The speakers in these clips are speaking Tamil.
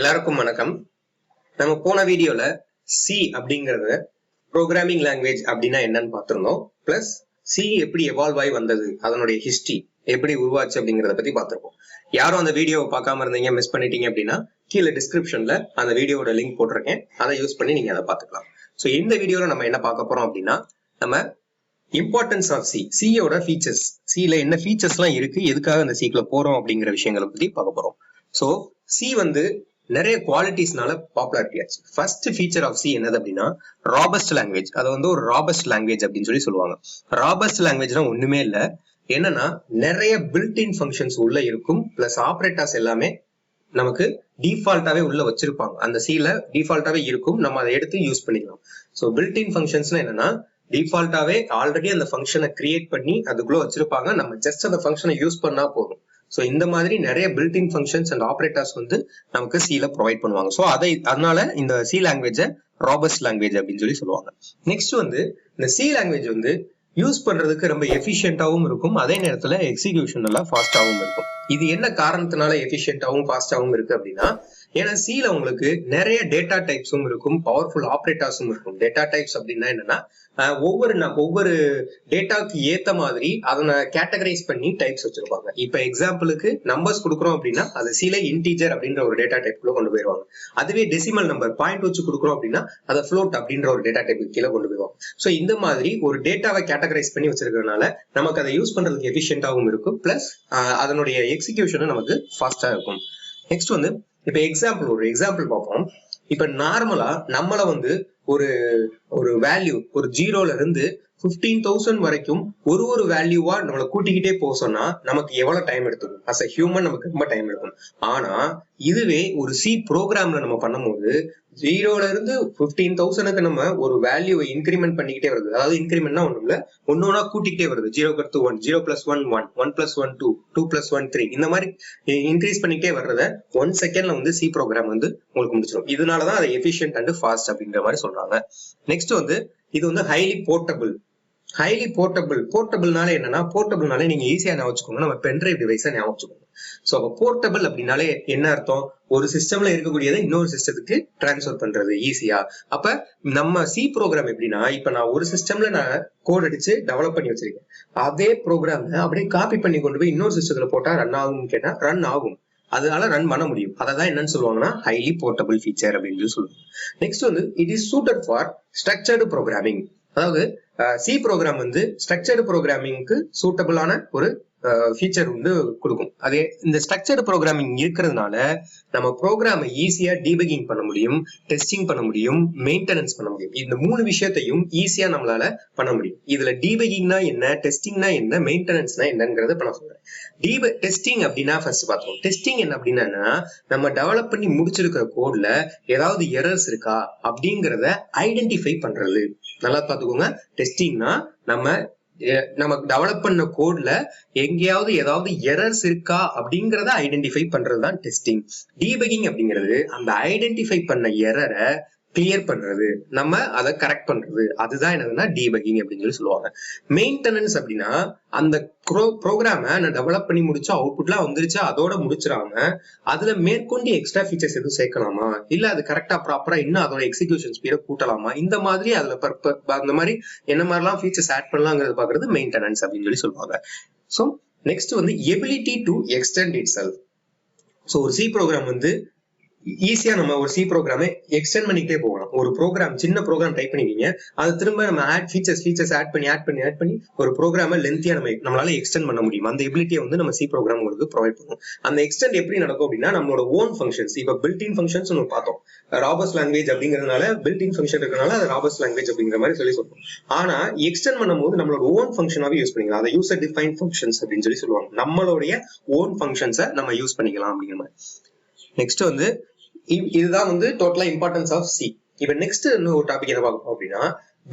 எல்லாருக்கும் வணக்கம். நம்ம போன வீடியோல சி அப்படிங்கறத ப்ரோக்ராமிங் லாங்குவேஜ் அப்படின்னா என்னன்னு பார்த்திருந்தோம். பிளஸ் சி எப்படி எவால்வ் ஆகி வந்தது, அதனுடைய ஹிஸ்டரி எப்படி உருவாச்சு அப்படிங்கறத பத்தி பார்த்திருக்கோம். யாரும் அந்த வீடியோவை பார்க்காம இருந்தீங்க, மிஸ் பண்ணிட்டீங்க அப்படின்னா கீழே டிஸ்கிரிப்ஷன்ல அந்த வீடியோட லிங்க் போட்டிருக்கேன், அதை யூஸ் பண்ணி நீங்க அதை பார்த்துக்கலாம். ஸோ இந்த வீடியோல நம்ம என்ன பார்க்க போறோம் அப்படின்னா, நம்ம இம்பார்ட்டன்ஸ் ஆஃப் சியோட ஃபீச்சர்ஸ், சில என்ன ஃபீச்சர்ஸ்லாம் இருக்கு, எதுக்காக அந்த சிக்குள்ள போறோம் அப்படிங்கிற விஷயங்களை பத்தி பார்க்க போறோம். ஸோ சி வந்து நிறைய குவாலிட்டிஸ்னால பாப்புலாரிட்டி ஆச்சு. ஃபர்ஸ்ட் ஃபீச்சர் ஆஃப் சி என்னது அப்படின்னா ராபஸ்ட் லாங்குவேஜ். அதை வந்து ஒரு ராபஸ்ட் லாங்குவேஜ் அப்படின்னு சொல்லி சொல்லுவாங்க. ராபஸ்ட் லாங்குவேஜ்னா ஒண்ணுமே இல்லை, என்னன்னா நிறைய பில்ட் இன் ஃபங்க்ஷன்ஸ் உள்ள இருக்கும், பிளஸ் ஆப்ரேட்டர்ஸ் எல்லாமே நமக்கு டிஃபால்ட்டாவே உள்ள வச்சிருப்பாங்க. அந்த சில டிஃபால்ட்டாவே இருக்கும், நம்ம அதை எடுத்து யூஸ் பண்ணிக்கலாம். ஸோ பில்ட் இன் ஃபங்க்ஷன்ஸ்னா என்னன்னா டிஃபால்ட்டாவே ஆல்ரெடி அந்த ஃபங்க்ஷனை கிரியேட் பண்ணி அதுக்குள்ள வச்சிருப்பாங்க, நம்ம ஜஸ்ட் அந்த ஃபங்க்ஷனை யூஸ் பண்ணா போதும். ஸோ இந்த மாதிரி நிறைய built in functions and operators வந்து நமக்கு சில ப்ரொவைட் பண்ணுவாங்க. ஸோ அதனால இந்த சி லாங்குவேஜை ராபஸ்ட் லாங்குவேஜ் அப்படின்னு சொல்லி சொல்லுவாங்க. நெக்ஸ்ட் வந்து இந்த சி லாங்குவேஜ் வந்து யூஸ் பண்றதுக்கு ரொம்ப எஃபிஷியன்டாவும் இருக்கும், அதே நேரத்துல எக்ஸிகியூஷன் எல்லாம் ஃபாஸ்டாவும் இருக்கும். இது என்ன காரணத்தினால எஃபிஷியன்டாவும் ஃபாஸ்டாவும் இருக்கு அப்படின்னா, ஏன்னா சில உங்களுக்கு நிறைய டேட்டா டைப்ஸும் இருக்கும், பவர்ஃபுல் ஆப்ரேட்டர்ஸும் இருக்கும். டேட்டா டைப்ஸ் அப்படின்னா என்னன்னா ஒவ்வொரு டேட்டாக்கு ஏத்த மாதிரி அதனை கேட்டகரைஸ் பண்ணி டைப்ஸ் வச்சிருப்பாங்க. இப்ப எக்ஸாம்பிளுக்கு நம்பர்ஸ் கொடுக்குறோம் அப்படின்னா அது சில இன்டீஜர் அப்படின்ற ஒரு டேட்டா டைப்குள்ள கொண்டு போயிருவாங்க. அதுவே டெசிமல் நம்பர் பாயிண்ட் வச்சு கொடுக்குறோம் அப்படின்னா அதை ஃப்ளோட் அப்படின்ற ஒரு டேட்டா டைப் கீழே கொண்டு போயிருவாங்க. ஸோ இந்த மாதிரி ஒரு டேட்டாவை கேட்டகரைஸ் பண்ணி வச்சிருக்கிறதுனால நமக்கு அதை யூஸ் பண்றதுக்கு எஃபிஷியன்டாகவும் இருக்கும், பிளஸ் அதனுடைய எக்ஸிகியூஷனும் நமக்கு ஃபாஸ்டா இருக்கும். நெக்ஸ்ட் வந்து இப்ப ஒரு எக்ஸாம்பிள் பார்ப்போம். இப்ப நார்மலா நம்மள வந்து ஒரு வேல்யூ ஒரு 0ல இருந்து 15,000 வரைக்கும் ஒரு வேல்யூவா நம்மளை கூட்டிக்கிட்டே போக சொன்னா நமக்கு எவ்வளவு டைம் எடுத்துக்கும்? அஸ் அ ஹியூமன் நமக்கு ரொம்ப டைம் எடுக்கும். ஆனா இதுவே ஒரு சி ப்ரோக்ராம்ல நம்ம பண்ணும்போது 0ல இருந்து 15,000க்கு நம்ம ஒரு வேல்யூவை இன்கிரிமெண்ட் பண்ணிக்கிட்டே வருது. அதாவது இன்கிரிமெண்ட்னா ஒண்ணும் இல்ல, ஒன்னொன்னா கூட்டிக்கிட்டே வருது. 0 + 1, 0 + 1 1, 1 + 1 2, 2 + 1 3, இந்த மாதிரி இன்க்ரீஸ் பண்ணிக்கிட்டே வர்றத 1 செகண்ட்ல வந்து சி ப்ரோக்ராம் வந்து உங்களுக்கு முடிச்சிடும். இதனாலதான் அதை எஃபிஷியன்ட் அண்ட் ஃபாஸ்ட் அப்படின்ற மாதிரி சொல்றாங்க. நெக்ஸ்ட் வந்து இது வந்து ஹைலி போர்ட்டபிள்னால என்னன்னா, போர்ட்டபிள்னாலே நீங்க ஈஸியா ஞாபகம் வச்சுக்கோங்க, நம்ம பென்ட்ரைவ் டிவைஸை ஞாபகம் வச்சுக்கோங்க. ஸோ அப்போ போர்ட்டபிள் அப்படின்னாலே என்ன அர்த்தம்? ஒரு சிஸ்டம்ல இருக்கக்கூடியதை இன்னொரு சிஸ்டத்துக்கு டிரான்ஸ்ஃபர் பண்றது ஈஸியா. அப்ப நம்ம சி ப்ரோக்ராம் எப்படின்னா, இப்ப நான் ஒரு சிஸ்டம்ல நான் கோட் அடிச்சு டெவலப் பண்ணி வச்சிருக்கேன், அதே ப்ரோக்ராம் அப்படியே காப்பி பண்ணி கொண்டு போய் இன்னொரு சிஸ்டத்துல போட்டா ரன் ஆகும் கேட்டா ரன் ஆகும், அதனால ரன் பண்ண முடியும். அதான் என்னன்னு சொல்லுவாங்கன்னா ஹைலி போர்ட்டபிள் ஃபீச்சர் அப்படின்னு சொல்லுவாங்க. நெக்ஸ்ட் வந்து it is suited for structured programming. அதாவது சி ப்ரோக்ராம் வந்து ஸ்ட்ரக்சர்டு ப்ரோக்ராமிங்க்கு சூட்டபிளான ஒரு ஃபீச்சர் வந்து கொடுக்கும். அதே இந்த ஸ்ட்ரக்சர்டு ப்ரோக்ராமிங் இருக்கிறதுனால நம்ம ப்ரோக்ராமை ஈஸியா டீபக்கிங் பண்ண முடியும், டெஸ்டிங் பண்ண முடியும், மெயின்டெனன்ஸ் பண்ண முடியும். இந்த 3 விஷயத்தையும் ஈஸியா நம்மளால பண்ண முடியும். இதுல டீபக்கிங்னா என்ன, டெஸ்டிங்னா என்ன, மெயின்டெனன்ஸ்னா என்னங்கிறத இப்ப நான் சொல்றேன். டெஸ்டிங் அப்படின்னா ஃபர்ஸ்ட் பார்த்தோம். டெஸ்டிங் என்ன அப்படின்னா, நம்ம டெவலப் பண்ணி முடிச்சிருக்கிற கோட்ல ஏதாவது எரர்ஸ் இருக்கா அப்படிங்கறத ஐடென்டிஃபை பண்றது. நல்லா பாத்துக்கோங்க, டெஸ்டிங்னா நம்ம டெவலப் பண்ண கோட்ல எங்கேயாவது ஏதாவது எரர்ஸ் இருக்கா அப்படிங்கறத ஐடென்டிஃபை பண்றதுதான் டெஸ்டிங். டீபக்கிங் அப்படிங்கிறது அந்த ஐடென்டிஃபை பண்ண எரரை கிளியர் பண்றது, நம்ம அதை கரெக்ட் பண்றது, அதுதான் என்னதுன்னா டீபக்கிங் அப்படின்னு சொல்லி சொல்லுவாங்க. மெயின்டெனன்ஸ் அப்படின்னா அந்த ப்ரோக்ராம நான் டெவலப் பண்ணி முடிச்சா அவுட்புட்லாம் வந்துருச்சா அதோட முடிச்சிடாம அதுல மேற்கொண்டு எக்ஸ்ட்ரா ஃபீச்சர்ஸ் எதுவும் சேர்க்கலாமா, இல்ல அது கரெக்டா ப்ராப்பரா இன்னும் அதோட எக்ஸிகியூஷன் ஸ்பீட கூட்டலாமா, இந்த மாதிரி அதுல அந்த மாதிரி என்ன மாதிரிலாம் ஃபீச்சர்ஸ் ஆட் பண்ணலாங்கிறது பாக்குறது மெயின்டெனன்ஸ் அப்படின்னு சொல்லி சொல்லுவாங்க. ஸோ நெக்ஸ்ட் வந்து ability to extend it self. So ஒரு சி ப்ரோக்ராம் வந்து ஈஸியா நம்ம ஒரு சி ப்ரோக்ராமை எக்ஸ்டெண்ட் பண்ணிக்கிட்டே போகலாம். ஒரு ப்ரோக்ராம் சின்ன ப்ரோக்ராம் டைப் பண்ணிக்கிங்க, அது திரும்ப நம்ம ஃபீச்சர்ஸ் ஆட் பண்ணி ஒரு ப்ரோக்ராமை லென்த்தியா நம்மளால எக்ஸ்டெண்ட் பண்ண முடியும். அந்த எபிலிட்டியை வந்து நம்ம சி ப்ரோக்ராம் உங்களுக்கு ப்ரொவைட் பண்ணும். அந்த எக்ஸ்டெண்ட் எப்படி நடக்கும் அப்படின்னா, நம்மளோட ஓன் ஃபங்க்ஷன்ஸ், இப்ப பில்ட் இன் ஃபங்க்ஷன்ஸ் நம்ம பார்த்தோம். ராபஸ்ட் லாங்குவேஜ் அப்படிங்கிறதுனால பில்ட் இன் ஃபங்க்ஷன் இருக்கனால அது ராபஸ்ட் லாங்குவேஜ் அப்படிங்கிற மாதிரி சொல்லுவோம். ஆனா எக்ஸ்டெண்ட் பண்ணும்போது நம்மளோட ஓன் ஃபங்க்ஷனாவே யூஸ் பண்ணிக்கலாம். அதை யூசர் டிஃபைன் ஃபங்க்ஷன்ஸ் அப்படின்னு சொல்லி சொல்லுவாங்க. நம்மளுடைய ஓன் ஃபங்க்ஷன்ஸை நம்ம யூஸ் பண்ணிக்கலாம் அப்படிங்கிற மாதிரி. நெக்ஸ்ட் வந்து இதுதான் வந்து டோட்டலா இம்பார்ட்டன்ஸ் ஆஃப் சி. இப்ப நெக்ஸ்ட் ஒரு டாபிக் என்ன பார்க்கணும் அப்படின்னா,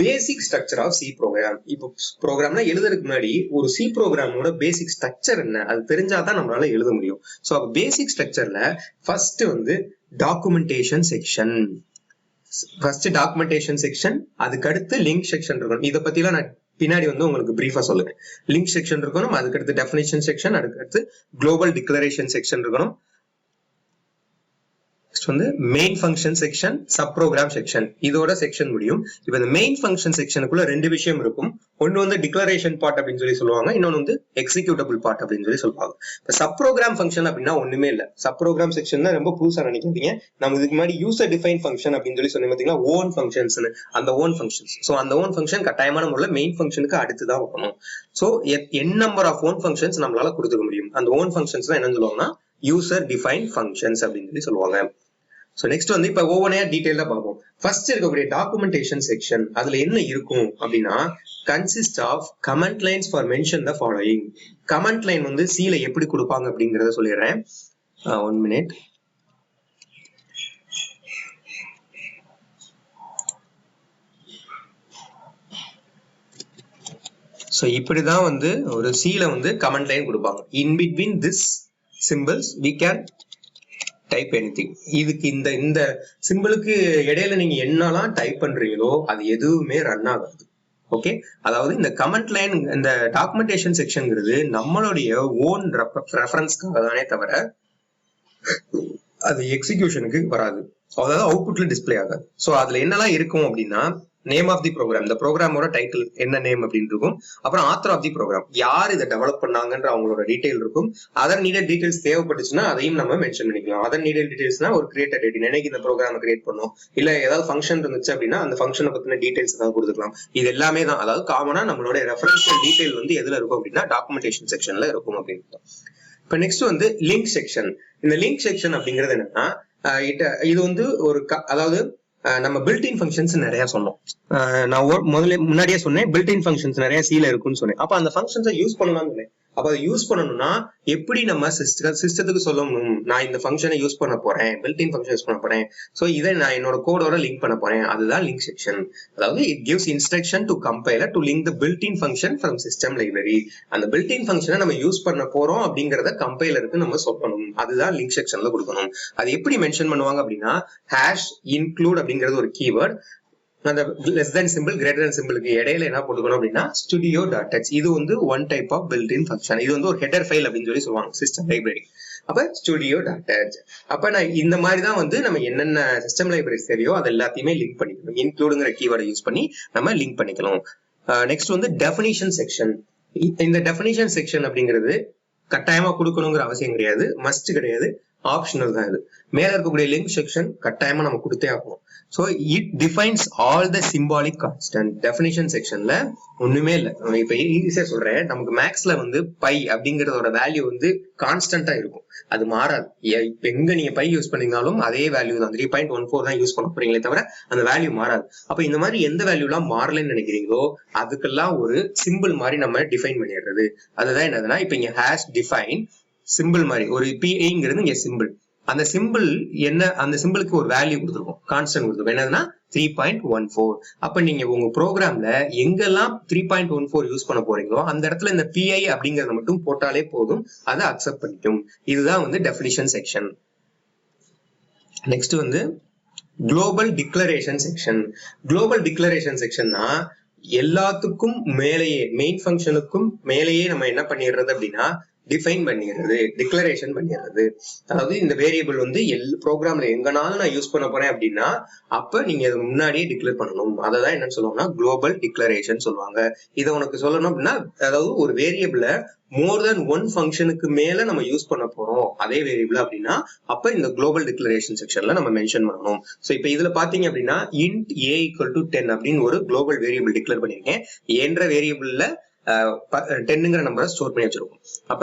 basic structure of C program. இப்போ ப்ரோக்ராம்னா எழுதுறதுக்கு முன்னாடி ஒரு சி ப்ரோக்ராமோட பேசிக் ஸ்ட்ரக்சர் என்ன, அது தெரிஞ்சாதான் நம்மளால எழுத முடியும். ஸோ பேசிக் ஸ்ட்ரக்சர்ல ஃபர்ஸ்ட் வந்து டாக்குமெண்டேஷன் செக்ஷன், அதுக்கு அடுத்து லிங்க் செக்ஷன் இருக்கணும். இதை பத்திலாம் நான் பின்னாடி வந்து உங்களுக்கு பிரீஃபா சொல்லுவேன். லிங்க் செக்ஷன் இருக்கணும், அதுக்கு அடுத்து டெஃபினிஷன் செக்ஷன், அதுக்கு அடுத்து குளோபல் டிக்ளரேஷன் செக்ஷன் இருக்கணும், நெக்ஸ்ட் வந்து main function section, sub program section, இதோட செக்ஷன் முடியும். இப்போ இந்த மெயின் ஃபங்க்ஷன் செக்ஷனுக்குள்ள ரெண்டு விஷயம் இருக்கும். ஒன்னு வந்து டிக்ளரேஷன் பார்ட் அப்படின்னு சொல்லி சொல்லுவாங்க, இன்னொன்னு வந்து எக்ஸிக்யூட்டபிள் பார்ட் அப்படின்னு சொல்லி சொல்லுவாங்க. இப்போ சப் ப்ரோக்ராம் ஃபங்க்ஷன் அப்படின்னா ஒண்ணுமே இல்ல. சப் ப்ரோக்ராம் செக்ஷன் தான் ரொம்ப புதுசா நினைக்காதீங்க. நம்ம இதுக்கு முன்னாடி யூசர் டிஃபைன் ஃபங்க்ஷன் அப்படின்னு சொல்லி சொன்னீங்க பாத்தீங்களா, ஓன் ஃபங்க்ஷன்ஸ், அந்த ஓன் ஃபங்க்ஷன்ஸ். ஸோ அந்த ஓன் ஃபங்க்ஷன் கட்டாயமான முறையில் மெயின் ஃபங்க்ஷனுக்கு அடுத்து தான் வரணும். So n number of own functions நம்மளால கொடுத்துக்க முடியும். அந்த ஓன் ஃபங்க்ஷன்ஸ் தான் என்னன்னு சொல்லுவாங்கன்னா யூசர் டிஃபைன் ஃபங்க்ஷன்ஸ் அப்படின்னு சொல்லி சொல்லுவாங்க. சோ நெக்ஸ்ட் வந்து இப்ப ஒவ்வொன்றையா டீடைலா பார்ப்போம். ஃபர்ஸ்ட் இருக்கக்கூடிய டாக்குமெண்டேஷன் செக்ஷன், அதுல என்ன இருக்கும் அப்படின்னா consist of comment lines for mention the following. Comment line வந்து சில எப்படி கொடுப்பாங்க அப்படிங்கறத சொல்லிடுறேன். 1 minute. சோ இப்படிதான் வந்து ஒரு சில வந்து கமெண்ட் லைன் கொடுப்பாங்க. In between this symbols we can type anything. இதுக்கு இந்த சிம்பிளுக்கு இடையில நீங்க என்னெல்லாம் டைப் பண்றீங்களோ அது எதுவுமே ரன் ஆகாது. ஓகே, அதாவது இந்த கமெண்ட் லைன், இந்த டாக்குமெண்டேஷன் செக்ஷன்ங்கிறது நம்மளுடைய ஓன் ரெஃபரன்ஸ்க்காக தானே தவிர அது எக்ஸிகியூஷனுக்கு வராது. அதாவது அவுட்புட்ல டிஸ்பிளே ஆகாது. ஸோ அதுல என்னெல்லாம் இருக்கும் அப்படின்னா நேம் ஆஃப் தி ப்ரோக்ராம், இந்த ப்ரோக்ராமோட டைட்டில் என்ன நேம் அப்படின்னு இருக்கும். அப்புறம் ஆத்தர் ஆஃப் தி ப்ரோக்ராம், யார் இதை டெவலப் பண்ணாங்கன்ற அவங்களோட டீடைல் இருக்கும். அதர் நீடட் டீடைல்ஸ் தேவைப்பட்டுச்சுன்னா அதையும் நம்ம மென்ஷன் பண்ணிக்கலாம். அதர் நீடட் டீடைல்ஸ்னா ஒரு கிரியேட்டர் டேட், என்னைக்கு இந்த ப்ரோக்ராம் கிரியேட் பண்ணோம், இல்ல ஏதாவது ஃபங்க்ஷன் இருந்துச்சு அப்படின்னா அந்த ஃபங்க்ஷனை பத்தின டீடைல்ஸ் ஏதாவது கொடுத்துக்கலாம். இது எல்லாமே தான், அதாவது காமனா நம்மளோட ரெஃபரன்ஷியல் டீடைல் வந்து எதுல இருக்கும் அப்படின்னா டாக்குமெண்டேஷன் செக்ஷன்ல இருக்கும் அப்படின்னு. இப்ப நெக்ஸ்ட் வந்து லிங்க் செக்ஷன். இந்த லிங்க் செக்ஷன் அப்படிங்கிறது என்னன்னா இது வந்து ஒரு அதாவது நம்ம பில்ட்-இன் ஃபங்க்ஷன்ஸ் நிறைய சொன்னோம். நான் முன்னாடியே சொன்னேன் பில்ட்-இன் ஃபங்க்ஷன்ஸ் நிறைய சீல இருக்குன்னு சொன்னேன். அப்ப அந்த ஃபங்க்ஷன்ஸை யூஸ் பண்ணலாம்னு சொன்னேன். அப்ப அதை யூஸ் பண்ணணும்னா எப்படி நம்ம சிஸ்டத்துக்கு சொல்லணும், நான் இந்த ஃபங்க்ஷனை யூஸ் பண்ண போறேன், பில்ட்-இன் ஃபங்க்ஷன் யூஸ் பண்ண போறேன், சோ இதை நான் என்னோட கோடோட லிங்க் பண்ண போறேன், அதுதான் லிங்க் செக்ஷன். அதாவது it gives instruction to compiler to link the built-in function from system library. அந்த பில்ட்-இன் ஃபங்க்ஷனை நம்ம யூஸ் பண்ண போறோம் அப்படிங்கறத கம்பைலருக்கு நம்ம சொல்லணும். அதுதான் லிங்க் செக்ஷன்ல கொடுக்கணும். அது எப்படி மென்ஷன் பண்ணுவாங்க அப்படின்னா ஹேஷ் இன்க்ளூட் அப்படிங்கிறது ஒரு கீவேர்ட். அந்த less than symbol greater than சிம்பிளுக்கு இடையில என்ன போட்டுக்கணும் அப்படின்னா studio.h. இது வந்து one type of built-in function. இது வந்து ஒரு ஹெடர் ஃபைல் அப்படின்னு சொல்லி சொல்லுவாங்க சிஸ்டம் லைப்ரரி. அப்ப studio.h. அப்ப நான் இந்த மாதிரி தான் வந்து நம்ம என்னென்ன சிஸ்டம் லைப்ரரிஸ் தெரியும் அது எல்லாத்தையுமே லிங்க் பண்ணிக்கணும். இன்க்ளூடுங்கிற கீவேர்டை யூஸ் பண்ணி நம்ம லிங்க் பண்ணிக்கலாம். நெக்ஸ்ட் வந்து டெஃபினிஷன் செக்ஷன். இந்த டெஃபினிஷன் செக்ஷன் அப்படிங்கிறது கட்டாயமா கொடுக்கணுங்கிற அவசியம் கிடையாது, மஸ்ட் கிடையாது, ஆப்ஷனல் தான். இது மேல இருக்கக்கூடிய லிங்க் செக்ஷன் கட்டாயமா நம்ம கொடுத்தே ஆகணும். So it defines all the symbolic constant. Definition செக்ஷன்ல ஒண்ணுமே இல்ல. இப்ப ஈஸியா சொல்றேன், நமக்கு மேக்ஸ்ல வந்து பை அப்படிங்கறதோட வேல்யூ வந்து கான்ஸ்டன்டா இருக்கும், அது மாறாது. எங்க நீங்க பை யூஸ் பண்ணீங்கனாலும் அதே வேல்யூ தான், 3.14 தான் யூஸ் பண்ண போறீங்களே தவிர அந்த வேல்யூ மாறாது. அப்ப இந்த மாதிரி எந்த வேல்யூ எல்லாம் மாறலன்னு நினைக்கிறீங்களோ அதுக்கெல்லாம் ஒரு சிம்பிள் மாதிரி நம்ம டிஃபைன் பண்ணிடுறது. அதுதான் என்னதுன்னா இப்ப இங்க ஹேஷ் டிஃபைன் சிம்பிள் மாதிரி ஒரு பிங்கிறது இங்க சிம்பிள். அந்த சிம்பிள் என்ன, அந்த சிம்பிளுக்கு ஒரு வேல்யூ கொடுத்துருக்கோம், கான்ஸ்டன்ட் கொடுத்துருக்கோம், என்னதுன்னா 3.14. அப்ப நீங்க உங்க ப்ரோக்ராம்ல எங்கெல்லாம் 3.14 யூஸ் பண்ண போறீங்களோ அந்த இடத்துல இந்த பி அப்படிங்கறத மட்டும் போட்டாலே போதும், அதை அக்செப்ட் பண்ணிக்கும். இதுதான் வந்து டெஃபினிஷன் செக்ஷன். நெக்ஸ்ட் வந்து global declaration section. Global declaration செக்ஷன்னா எல்லாத்துக்கும் மேலேயே, மெயின் ஃபங்க்ஷனுக்கும் மேலேயே நம்ம என்ன பண்ணிடுறது அப்படின்னா டிஃபைன் பண்ணிடுறது, டிக்ளரேஷன் பண்ணிடுறது. அதாவது இந்த வேரியபிள் வந்து ப்ரோக்ராம்ல எங்கனாலும் நான் யூஸ் பண்ண போறேன் அப்படின்னா அப்ப நீங்க இதை முன்னாடியே டிக்ளேர் பண்ணணும். அததான் என்னன்னு சொல்லுவாங்கன்னா குளோபல் டிக்ளரேஷன் சொல்லுவாங்க. இதை உனக்கு சொல்லணும் அப்படின்னா அதாவது ஒரு வேரியபிள மோர் தென் ஒன் ஃபங்க்ஷனுக்கு மேல நம்ம யூஸ் பண்ண போறோம் அதே வேரியபிள் அப்படின்னா அப்ப இந்த குளோபல் டிக்ளரேஷன் செக்ஷன்ல நம்ம மென்ஷன் பண்ணணும். சோ இப்ப இதுல பாத்தீங்க அப்படின்னா int a = 10 அப்படின்னு ஒரு குளோபல் வேரியபிள் டிக்ளேர் பண்ணிருக்கேன். என்ற வேரியபிள்ல 10ங்கிற நம்பரை ஸ்டோர் பண்ணி வச்சிருக்கோம். அப்ப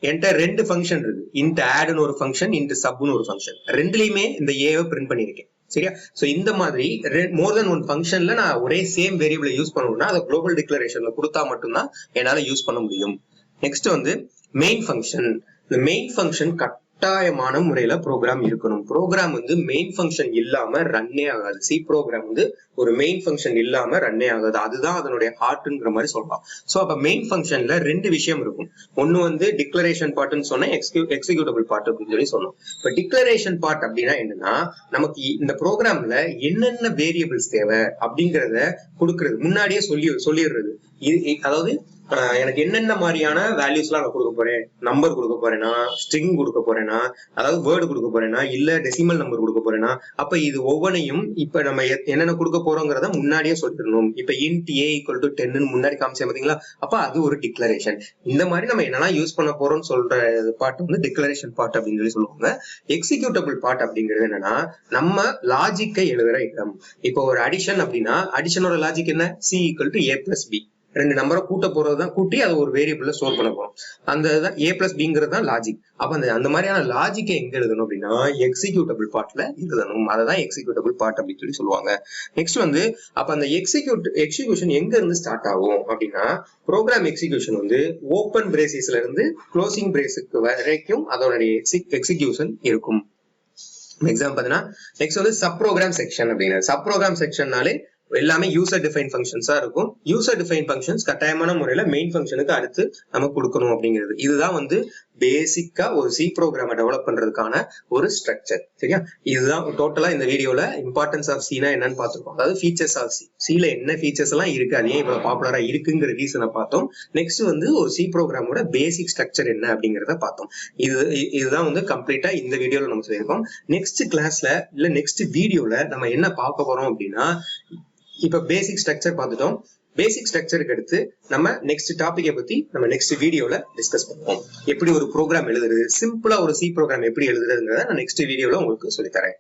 என்கிட்ட ரெண்டு ஃபங்க்ஷன் இருக்கு, int add ஒரு ஃபங்க்ஷன், int sub ஒரு ஃபங்க்ஷன். ரெண்டுலயுமே இந்த ஏவை பிரிண்ட் பண்ணிருக்கேன். சரியா? சோ இந்த மாதிரி மோர் தென் ஒன் ஃபங்க்ஷன்ல நான் ஒரே சேம் வேரியபிளை யூஸ் பண்ணணும்னா அதை குளோபல் டிக்ளரேஷன்ல கொடுத்தா மட்டும்தான் என்னால யூஸ் பண்ண முடியும். நெக்ஸ்ட் வந்து மெயின் ஃபங்க்ஷன். இந்த மெயின் ஃபங்க்ஷன் கட்டாயமான முறையில ப்ரோக்ராம் இருக்கணும். ப்ரோக்ராம் வந்து மெயின் ஃபங்க்ஷன் இல்லாம ரன்னே ஆகாது. சி ப்ரோக்ராம் வந்து ஒரு மெயின் ஃபங்க்ஷன் இல்லாம ரன்னே ஆகாது. அதுதான் அதனுடைய ஹார்ட்ங்கிற மாதிரி சொல்லலாம். சோ அப்ப மெயின் ஃபங்க்ஷன்ல ரெண்டு விஷயம் இருக்கும். ஒன்னு வந்து டிக்ளரேஷன் பார்ட்னு சொன்னா எக்ஸிக்யூட்டபிள் பார்ட் அப்படின்னு சொல்லி சொன்னோம். இப்ப டிக்ளரேஷன் பார்ட் அப்படின்னா என்னன்னா நமக்கு இந்த ப்ரோக்ராம்ல என்னென்ன வேரியபிள்ஸ் தேவை அப்படிங்கறத கொடுக்கறது முன்னாடியே சொல்லிடுறது. அதாவது எனக்கு என்னென்ன மாதிரியான வேல்யூஸ் எல்லாம் நான் கொடுக்க போறேன், நம்பர் கொடுக்க போறேன்னா, ஸ்ட்ரிங் கொடுக்க போறேன்னா, அதாவது வேர்டு கொடுக்க போறேன்னா, இல்ல டெசிமல் நம்பர் கொடுக்க போறேன்னா, அப்ப இது ஒவ்வொன்றையும் இப்ப நம்ம என்னென்ன கொடுக்க போறோங்கிறத முன்னாடியே சொல்லிடணும். இப்ப int a = 10 முன்னாடி காமிச்சேன் பாத்தீங்களா, அப்ப அது ஒரு டிக்ளரேஷன். இந்த மாதிரி நம்ம என்னெல்லாம் யூஸ் பண்ண போறோம்னு சொல்ற பார்ட் வந்து டிக்ளரேஷன் பார்ட் அப்படின்னு சொல்லி சொல்லுவாங்க. எக்ஸிக்யூட்டபிள் பார்ட் அப்படிங்கிறது என்னன்னா நம்ம லாஜிக்கை எழுதுற இடம். இப்போ ஒரு அடிஷன் அப்படின்னா அடிஷனோட லாஜிக் என்ன, c = a + b. ரெண்டு நம்பரை கூட்ட போறதுதான், கூட்டி அது ஒரு வேரியபிள்ல ஸ்டோர் பண்ண போறோம். அந்த a + bங்கிறது தான் லாஜிக். அப்ப அந்த மாதிரியான லாஜிக்கை எங்க எழுதணும் அப்படின்னா எக்ஸிக்யூட்டபிள் பார்ட்ல எழுதணும். அததான் எக்ஸிக்யூட்டபிள் பார்ட் அப்படின்னு சொல்லி சொல்லுவாங்க. நெக்ஸ்ட் வந்து அப்ப அந்த எக்ஸிக்யூஷன் எங்க இருந்து ஸ்டார்ட் ஆகும் அப்படின்னா, ப்ரோக்ராம் எக்ஸிக்யூஷன் வந்து ஓப்பன் பிரேசஸ்ல இருந்து க்ளோசிங் பிரேஸுக்கு வரைக்கும் அதோடைய எக்ஸிக்யூஷன் இருக்கும். எக்ஸாம்பிள் பாத்தீங்கன்னா நெக்ஸ்ட் வந்து சப் ப்ரோக்ராம் செக்ஷன் அப்படின்னா, சப் ப்ரோக்ராம் செக்ஷன்னாலே எல்லாமே யூசர் டிஃபைன் ஃபங்க்ஷன்ஸா இருக்கும். யூசர் டிஃபைன் ஃபங்க்ஷன்ஸ் கட்டாயமான முறையில மெயின் ஃபங்க்ஷனுக்கு அடுத்து நம்ம கொடுக்கணும் அப்படிங்கிறது. இதுதான் வந்து பேசிக்கா ஒரு சி ப்ரோக்ராமை டெவலப் பண்றதுக்கான ஒரு ஸ்ட்ரக்சர். சரியா, இதுதான் டோட்டலா இந்த வீடியோல இம்பார்ட்டன்ஸ் ஆஃப் சினா என்னன்னு பார்த்திருக்கோம். அதாவது ஃபீச்சர்ஸ் ஆஃப் சி, சில என்ன ஃபீச்சர்ஸ் எல்லாம் இருக்கு, அது ஏன் இவ்வளவு பாப்புலரா இருக்குங்கிற ரீசனை பார்த்தோம். நெக்ஸ்ட் வந்து ஒரு சி ப்ரோக்ராமோட பேசிக் ஸ்ட்ரக்சர் என்ன அப்படிங்கறத பார்த்தோம். இதுதான் வந்து கம்ப்ளீட்டா இந்த வீடியோல நம்ம சொல்லியிருக்கோம். நெக்ஸ்ட் கிளாஸ்ல இல்ல நெக்ஸ்ட் வீடியோல நம்ம என்ன பார்க்க போறோம் அப்படின்னா, இப்ப பேசிக் ஸ்ட்ரக்சர் பார்த்துட்டோம். பேசிக் ஸ்ட்ரக்சருக்கு அடுத்து நம்ம நெக்ஸ்ட் டாபிக்கை பத்தி நம்ம நெக்ஸ்ட் வீடியோல டிஸ்கஸ் பண்ணுவோம். எப்படி ஒரு ப்ரோக்ராம் எழுதுறது, சிம்பிளா ஒரு சி ப்ரோக்ராம் எப்படி எழுதுறதுங்கிறத நான் நெக்ஸ்ட் வீடியோல உங்களுக்கு சொல்லித்தரேன்.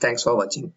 தேங்க்ஸ் ஃபார் வாட்சிங்.